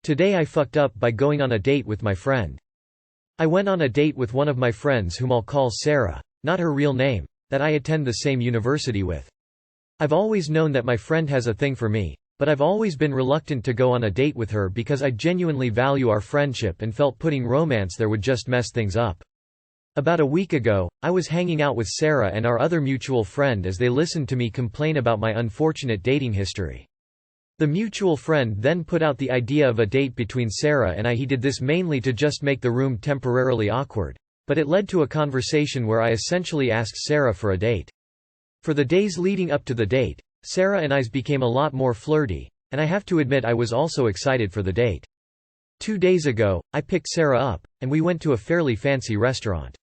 Today I fucked up by going on a date with my friend. I went on a date with one of my friends whom I'll call Sarah, not her real name, that I attend the same university with. I've always known that my friend has a thing for me, but I've always been reluctant to go on a date with her because I genuinely value our friendship and felt putting romance there would just mess things up. About a week ago, I was hanging out with Sarah and our other mutual friend as they listened to me complain about my unfortunate dating history. The mutual friend then put out the idea of a date between Sarah and I. He did this mainly to just make the room temporarily awkward, but it led to a conversation where I essentially asked Sarah for a date. For the days leading up to the date, Sarah and I's became a lot more flirty, and I have to admit I was also excited for the date. 2 days ago, I picked Sarah up, and we went to a fairly fancy restaurant.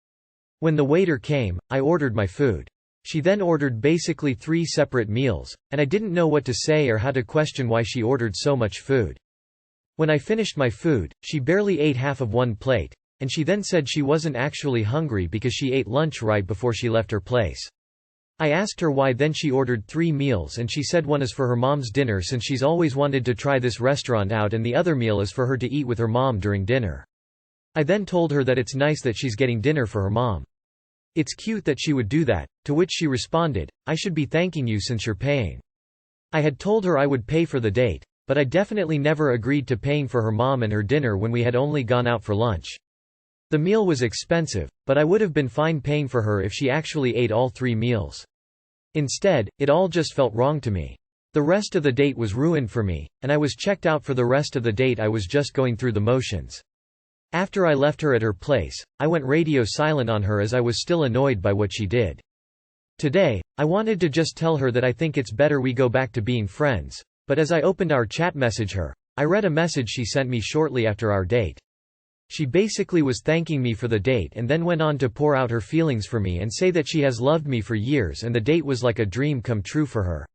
When the waiter came, I ordered my food. She then ordered basically 3 separate meals, and I didn't know what to say or how to question why she ordered so much food. When I finished my food, she barely ate half of one plate, and she then said she wasn't actually hungry because she ate lunch right before she left her place. I asked her why, then she ordered 3 meals and she said one is for her mom's dinner since she's always wanted to try this restaurant out, and the other meal is for her to eat with her mom during dinner. I then told her that it's nice that she's getting dinner for her mom. It's cute that she would do that, to which she responded, "I should be thanking you since you're paying." I had told her I would pay for the date, but I definitely never agreed to paying for her mom and her dinner when we had only gone out for lunch. The meal was expensive, but I would have been fine paying for her if she actually ate all 3 meals. Instead, it all just felt wrong to me. The rest of the date was ruined for me, and I was checked out for the rest of the date. I was just going through the motions. After I left her at her place, I went radio silent on her as I was still annoyed by what she did. Today, I wanted to just tell her that I think it's better we go back to being friends, but as I opened our chat message I read a message she sent me shortly after our date. She basically was thanking me for the date and then went on to pour out her feelings for me and say that she has loved me for years and the date was like a dream come true for her.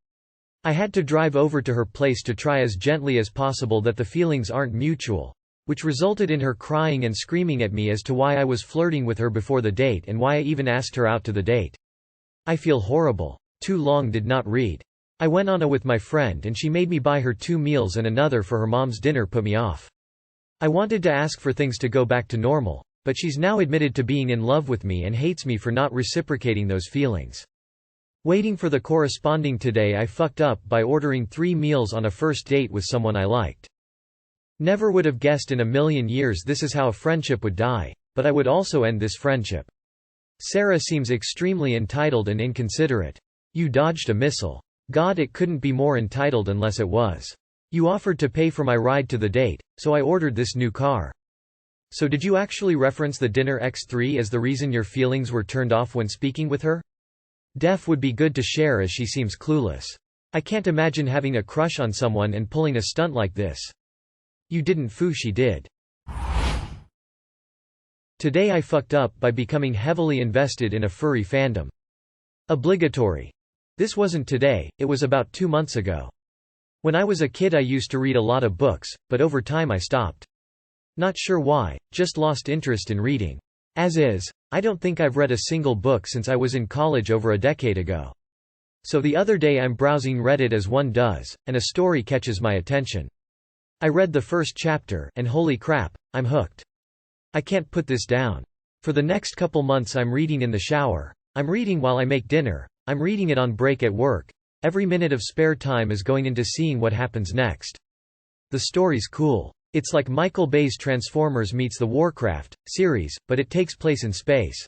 I had to drive over to her place to try as gently as possible that the feelings aren't mutual, which resulted in her crying and screaming at me as to why I was flirting with her before the date and why I even asked her out to the date. I feel horrible. Too long did not read. I went on with my friend and she made me buy her 2 meals and another for her mom's dinner. Put me off. I wanted to ask for things to go back to normal, but she's now admitted to being in love with me and hates me for not reciprocating those feelings. Waiting for the corresponding today, I fucked up by ordering 3 meals on a first date with someone I liked. Never would have guessed in a million years this is how a friendship would die, but I would also end this friendship. Sarah seems extremely entitled and inconsiderate. You dodged a missile. God, it couldn't be more entitled unless it was. You offered to pay for my ride to the date, so I ordered this new car. So did you actually reference the dinner X3 as the reason your feelings were turned off when speaking with her? Def would be good to share as she seems clueless. I can't imagine having a crush on someone and pulling a stunt like this. You didn't fool, she did. Today I fucked up by becoming heavily invested in a furry fandom. Obligatory. This wasn't today, it was about 2 months ago. When I was a kid I used to read a lot of books, but over time I stopped. Not sure why, just lost interest in reading. As is, I don't think I've read a single book since I was in college over a decade ago. So the other day I'm browsing Reddit as one does, and a story catches my attention. I read the first chapter, and holy crap, I'm hooked. I can't put this down. For the next couple months I'm reading in the shower, I'm reading while I make dinner, I'm reading it on break at work. Every minute of spare time is going into seeing what happens next. The story's cool. It's like Michael Bay's Transformers meets the Warcraft series, but it takes place in space.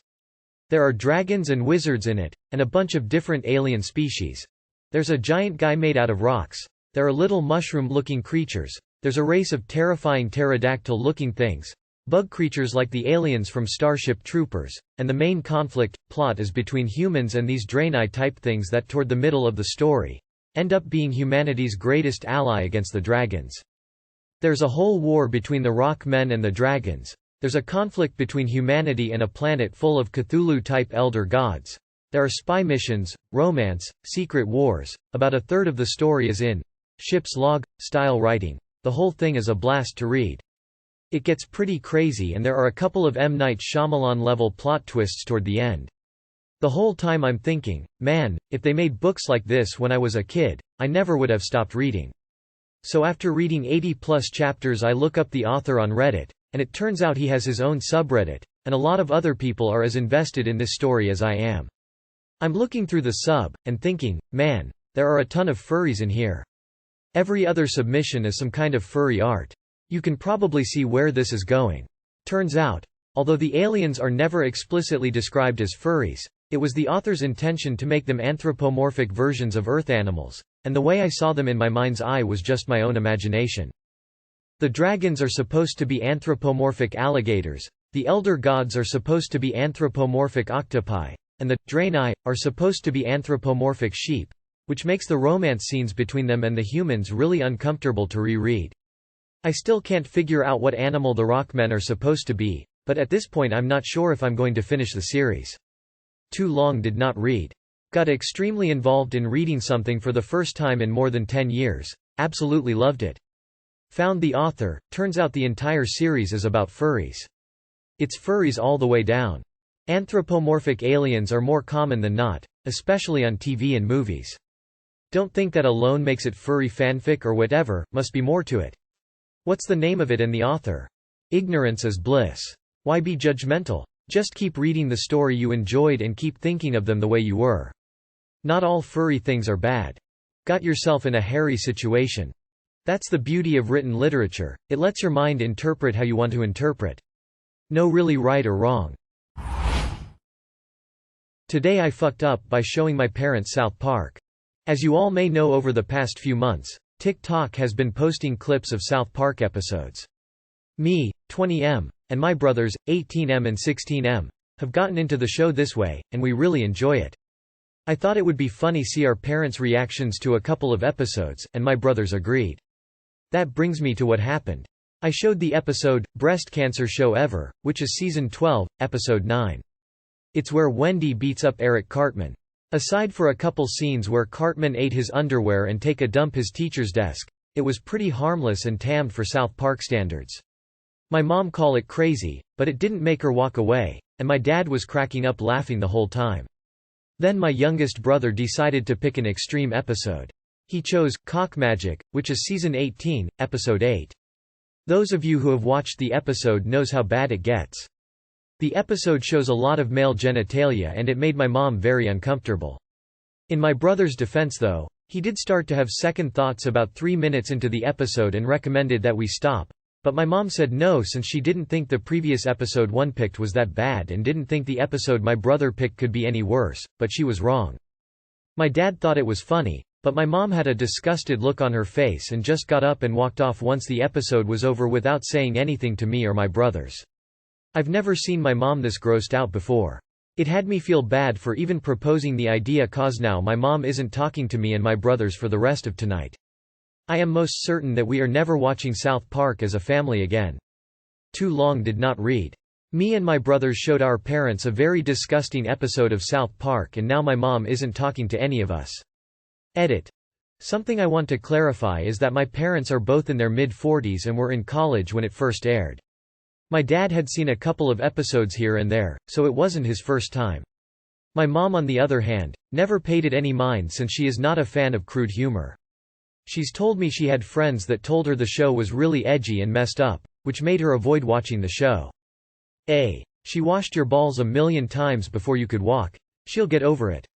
There are dragons and wizards in it, and a bunch of different alien species. There's a giant guy made out of rocks. There are little mushroom-looking creatures. There's a race of terrifying pterodactyl-looking things, bug creatures like the aliens from Starship Troopers, and the main plot is between humans and these Draenei-type things that toward the middle of the story end up being humanity's greatest ally against the dragons. There's a whole war between the rock men and the dragons. There's a conflict between humanity and a planet full of Cthulhu-type elder gods. There are spy missions, romance, secret wars. About a third of the story is in ship's log style writing. The whole thing is a blast to read. It gets pretty crazy and there are a couple of M. Night Shyamalan-level plot twists toward the end. The whole time I'm thinking, man, if they made books like this when I was a kid, I never would have stopped reading. So after reading 80+ chapters I look up the author on Reddit, and it turns out he has his own subreddit, and a lot of other people are as invested in this story as I am. I'm looking through the sub, and thinking, man, there are a ton of furries in here. Every other submission is some kind of furry art. You can probably see where this is going. Turns out, although the aliens are never explicitly described as furries, it was the author's intention to make them anthropomorphic versions of Earth animals, and the way I saw them in my mind's eye was just my own imagination. The dragons are supposed to be anthropomorphic alligators, the elder gods are supposed to be anthropomorphic octopi, and the Draenei are supposed to be anthropomorphic sheep, which makes the romance scenes between them and the humans really uncomfortable to reread. I still can't figure out what animal the Rockmen are supposed to be, but at this point I'm not sure if I'm going to finish the series. Too long did not read. Got extremely involved in reading something for the first time in more than 10 years. Absolutely loved it. Found the author, turns out the entire series is about furries. It's furries all the way down. Anthropomorphic aliens are more common than not, especially on TV and movies. Don't think that alone makes it furry fanfic or whatever, must be more to it. What's the name of it and the author? Ignorance is bliss. Why be judgmental? Just keep reading the story you enjoyed and keep thinking of them the way you were. Not all furry things are bad. Got yourself in a hairy situation. That's the beauty of written literature, it lets your mind interpret how you want to interpret. No really right or wrong. Today I fucked up by showing my parents South Park. As you all may know, over the past few months, TikTok has been posting clips of South Park episodes. Me, 20M, and my brothers, 18M and 16M, have gotten into the show this way, and we really enjoy it. I thought it would be funny see our parents' reactions to a couple of episodes, and my brothers agreed. That brings me to what happened. I showed the episode, Breast Cancer Show Ever, which is Season 12, Episode 9. It's where Wendy beats up Eric Cartman. Aside for a couple scenes where Cartman ate his underwear and take a dump his teacher's desk, it was pretty harmless and tamed for South Park standards. My mom called it crazy, but it didn't make her walk away, and my dad was cracking up laughing the whole time. Then my youngest brother decided to pick an extreme episode. He chose Cock Magic, which is Season 18, Episode 8. Those of you who have watched the episode knows how bad it gets. The episode shows a lot of male genitalia and it made my mom very uncomfortable. In my brother's defense though, he did start to have second thoughts about 3 minutes into the episode and recommended that we stop, but my mom said no since she didn't think the previous episode one picked was that bad and didn't think the episode my brother picked could be any worse, but she was wrong. My dad thought it was funny, but my mom had a disgusted look on her face and just got up and walked off once the episode was over without saying anything to me or my brothers. I've never seen my mom this grossed out before. It had me feel bad for even proposing the idea cause now my mom isn't talking to me and my brothers for the rest of tonight. I am most certain that we are never watching South Park as a family again. Too long did not read. Me and my brothers showed our parents a very disgusting episode of South Park and now my mom isn't talking to any of us. Edit. Something I want to clarify is that my parents are both in their mid-40s and were in college when it first aired. My dad had seen a couple of episodes here and there, so it wasn't his first time. My mom on the other hand, never paid it any mind since she is not a fan of crude humor. She's told me she had friends that told her the show was really edgy and messed up, which made her avoid watching the show. She washed your balls a million times before you could walk. She'll get over it.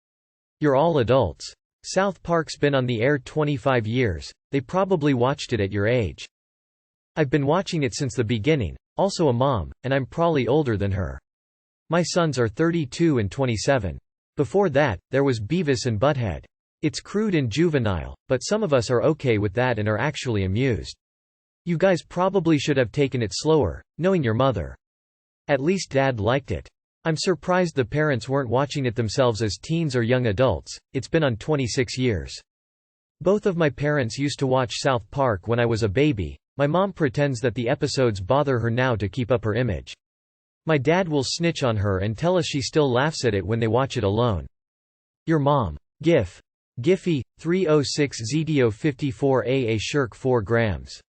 You're all adults. South Park's been on the air 25 years, they probably watched it at your age. I've been watching it since the beginning, also a mom, and I'm probably older than her. My sons are 32 and 27. Before that, there was Beavis and Butthead. It's crude and juvenile, but some of us are okay with that and are actually amused. You guys probably should have taken it slower, knowing your mother. At least Dad liked it. I'm surprised the parents weren't watching it themselves as teens or young adults, it's been on 26 years. Both of my parents used to watch South Park when I was a baby. My mom pretends that the episodes bother her now to keep up her image. My dad will snitch on her and tell us she still laughs at it when they watch it alone. Your mom. GIF. Giphy, 306 ZDO 54 AA Shirk 4 grams.